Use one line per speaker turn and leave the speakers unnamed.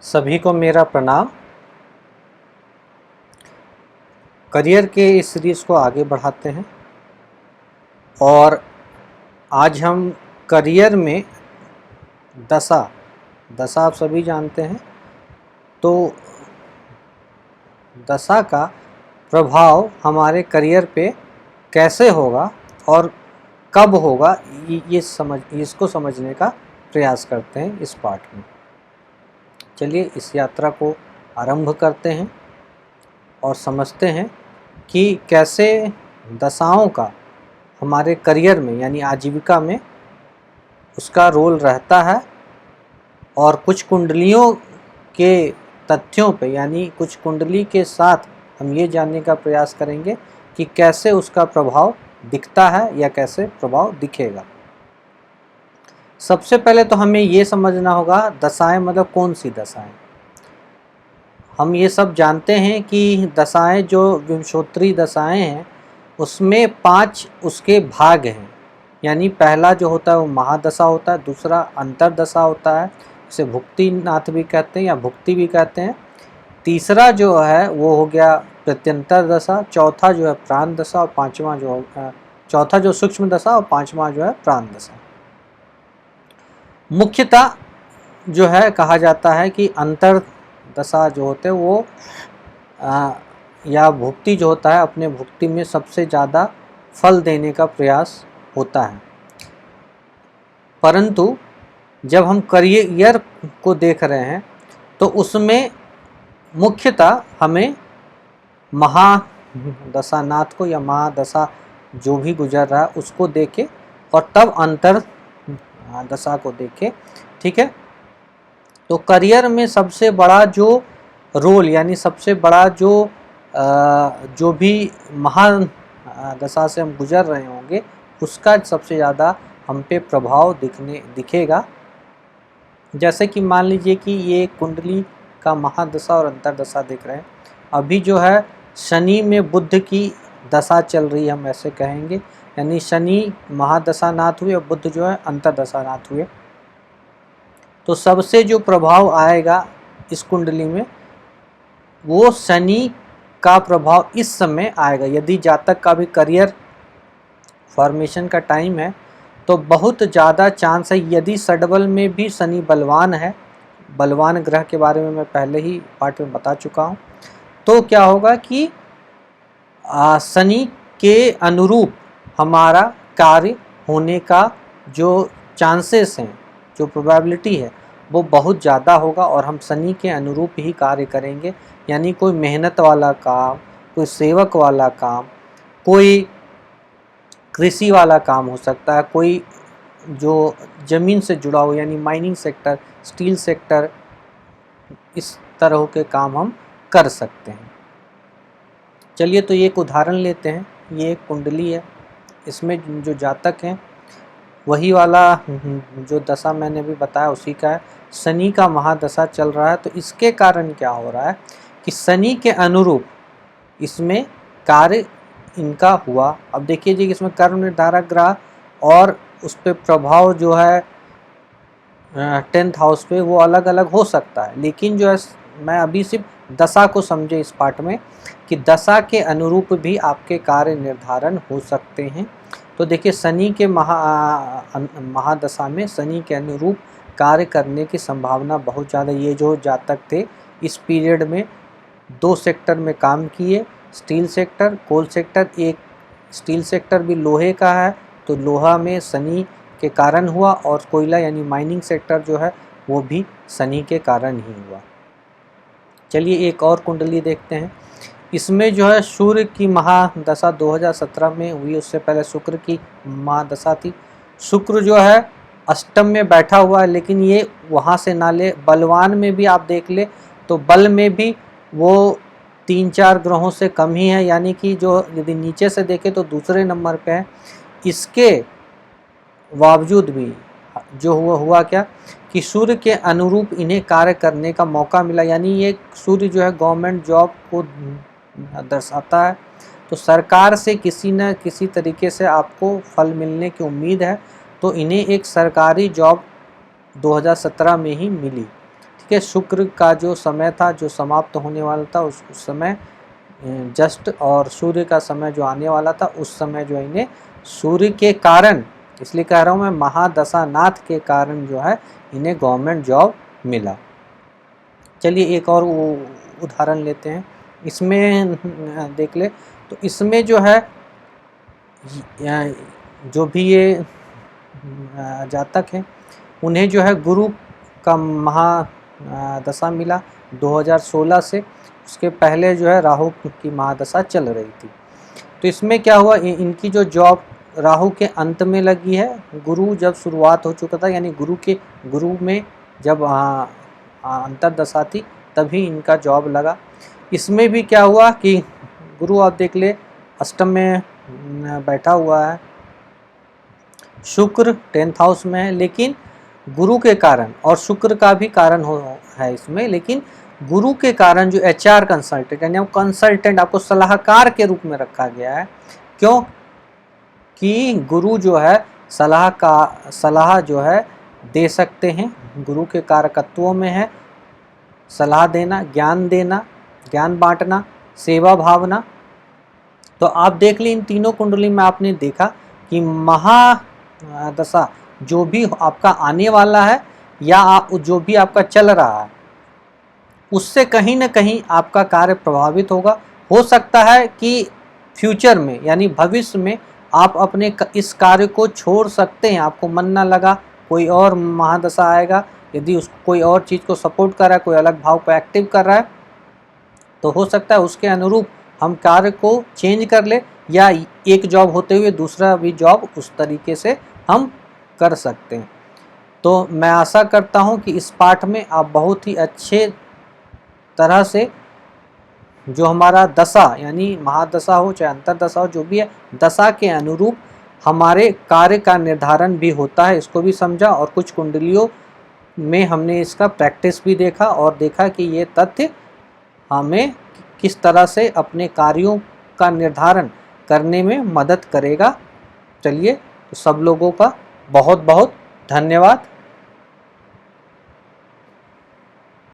सभी को मेरा प्रणाम। करियर के इस सीरीज़ को आगे बढ़ाते हैं और आज हम करियर में दशा आप सभी जानते हैं। तो दशा का प्रभाव हमारे करियर पे कैसे होगा और कब होगा, इसको समझने का प्रयास करते हैं इस पाठ में। चलिए इस यात्रा को आरंभ करते हैं और समझते हैं कि कैसे दशाओं का हमारे करियर में यानी आजीविका में उसका रोल रहता है, और कुछ कुंडलियों के तथ्यों पे यानी कुछ कुंडली के साथ हम ये जानने का प्रयास करेंगे कि कैसे उसका प्रभाव दिखता है या कैसे प्रभाव दिखेगा। सबसे पहले तो हमें ये समझना होगा दशाएं मतलब कौन सी दशाएं। हम ये सब जानते हैं कि दशाएं जो विंशोत्तरी दशाएं हैं उसमें 5 उसके भाग हैं। यानी पहला जो होता है वो महादशा होता है, दूसरा अंतरदशा होता है, इसे भुक्तिनाथ भी कहते हैं या भुक्ति भी कहते हैं। तीसरा जो है वो हो गया प्रत्यंतर दशा, चौथा जो है प्राण दशा और पांचवा जो चौथा जो सूक्ष्म दशा और पांचवा जो है प्राण दशा। मुख्यतः जो है कहा जाता है कि अंतर दशा जो होते हैं वो या भुक्ति जो होता है अपने भुक्ति में सबसे ज़्यादा फल देने का प्रयास होता है। परंतु जब हम करियर को देख रहे हैं तो उसमें मुख्यतः हमें महादशानाथ को या महादशा जो भी गुजर रहा है उसको देखे और तब अंतर दशा को देखे। ठीक है, तो करियर में सबसे बड़ा जो रोल यानी सबसे बड़ा जो भी महादशा से हम गुजर रहे होंगे उसका सबसे ज़्यादा हम पे प्रभाव दिखेगा। जैसे कि मान लीजिए कि ये कुंडली का महादशा और अंतरदशा दिख रहे हैं। अभी जो है शनि में बुध की दशा चल रही है, हम ऐसे कहेंगे, यानी शनि महादशानाथ हुए और बुध जो है अंतरदशानाथ हुए। तो सबसे जो प्रभाव आएगा इस कुंडली में वो शनि का प्रभाव इस समय आएगा। यदि जातक का भी करियर फॉर्मेशन का टाइम है तो बहुत ज़्यादा चांस है, यदि षड्बल में भी शनि बलवान है, बलवान ग्रह के बारे में मैं पहले ही पाठ में बता चुका हूँ, तो क्या होगा कि शनि के अनुरूप हमारा कार्य होने का जो चांसेस हैं, जो प्रोबेबिलिटी है वो बहुत ज़्यादा होगा और हम शनि के अनुरूप ही कार्य करेंगे। यानी कोई मेहनत वाला काम, कोई सेवक वाला काम, कोई कृषि वाला काम हो सकता है, कोई जो ज़मीन से जुड़ा हो यानी माइनिंग सेक्टर, स्टील सेक्टर, इस तरह के काम हम कर सकते हैं। चलिए तो ये एक उदाहरण लेते हैं। ये एक कुंडली है, इसमें जो जातक हैं वही वाला जो दशा मैंने भी बताया उसी का है। शनि का महादशा चल रहा है, तो इसके कारण क्या हो रहा है कि शनि के अनुरूप इसमें कार्य इनका हुआ। अब देखिए जी, इसमें कर्म निर्धारक ग्रह और उस पर प्रभाव जो है 10th हाउस पे वो अलग अलग हो सकता है, लेकिन जो है मैं अभी सिर्फ दशा को समझे इस पाठ में कि दशा के अनुरूप भी आपके कार्य निर्धारण हो सकते हैं। तो देखिए शनि के महादशा में शनि के अनुरूप कार्य करने की संभावना बहुत ज़्यादा। ये जो जातक थे इस पीरियड में 2 सेक्टर में काम किए, स्टील सेक्टर, कोल सेक्टर। एक स्टील सेक्टर भी लोहे का है तो लोहा में शनि के कारण हुआ, और कोयला यानी माइनिंग सेक्टर जो है वो भी शनि के कारण ही हुआ। चलिए एक और कुंडली देखते हैं। इसमें जो है सूर्य की महादशा 2017 में हुई, उससे पहले शुक्र की महादशा थी। शुक्र जो है अष्टम में बैठा हुआ है, लेकिन ये वहाँ से ना ले, बलवान में भी आप देख ले तो बल में भी वो 3-4 ग्रहों से कम ही है, यानी कि जो यदि नीचे से देखें तो दूसरे नंबर पे है। इसके बावजूद भी जो हुआ क्या कि सूर्य के अनुरूप इन्हें कार्य करने का मौका मिला। यानी ये सूर्य जो है गवर्नमेंट जॉब को दर्शाता है, तो सरकार से किसी न किसी तरीके से आपको फल मिलने की उम्मीद है। तो इन्हें एक सरकारी जॉब 2017 में ही मिली। ठीक के शुक्र का जो समय था जो समाप्त होने वाला था उस समय जस्ट, और सूर्य का समय जो आने वाला था उस समय जो इन्हें सूर्य के कारण, इसलिए कह रहा हूँ मैं महादशा नाथ के कारण जो है इन्हें गवर्नमेंट जॉब मिला। चलिए एक और उदाहरण लेते हैं, इसमें देख ले। तो इसमें जो है जो भी ये जातक हैं उन्हें जो है गुरु का महादशा मिला 2016 से। उसके पहले जो है राहु की महादशा चल रही थी। तो इसमें क्या हुआ, इनकी जो जॉब राहु के अंत में लगी है, गुरु जब शुरुआत हो चुका था, यानी गुरु में जब अंतरदशा थी तभी इनका जॉब लगा। इसमें भी क्या हुआ कि गुरु आप देख ले अष्टम में बैठा हुआ है, शुक्र 10th हाउस में है, लेकिन गुरु के कारण, और शुक्र का भी कारण है इसमें, लेकिन गुरु के कारण जो HR कंसल्टेंट यानी कंसल्टेंट आपको सलाहकार के रूप में रखा गया है। क्यों कि गुरु जो है सलाह जो है दे सकते हैं, गुरु के कारकत्वों में है सलाह देना, ज्ञान बांटना, सेवा भावना। तो आप देख ली इन तीनों कुंडली में आपने देखा कि महादशा जो भी आपका आने वाला है या जो भी आपका चल रहा है उससे कहीं ना कहीं आपका कार्य प्रभावित होगा। हो सकता है कि फ्यूचर में यानी भविष्य में आप अपने इस कार्य को छोड़ सकते हैं, आपको मन ना लगा, कोई और महादशा आएगा, यदि उसको कोई और चीज़ को सपोर्ट कर रहा है, कोई अलग भाव को एक्टिव कर रहा है, तो हो सकता है उसके अनुरूप हम कार्य को चेंज कर ले, या एक जॉब होते हुए दूसरा भी जॉब उस तरीके से हम कर सकते हैं। तो मैं आशा करता हूं कि इस पाठ में आप बहुत ही अच्छे तरह से जो हमारा दशा यानी महादशा हो चाहे अंतरदशा हो, जो भी है दशा के अनुरूप हमारे कार्य का निर्धारण भी होता है, इसको भी समझा। और कुछ कुंडलियों में हमने इसका प्रैक्टिस भी देखा और देखा कि ये तथ्य हमें किस तरह से अपने कार्यों का निर्धारण करने में मदद करेगा। चलिए, तो सब लोगों का बहुत बहुत धन्यवाद।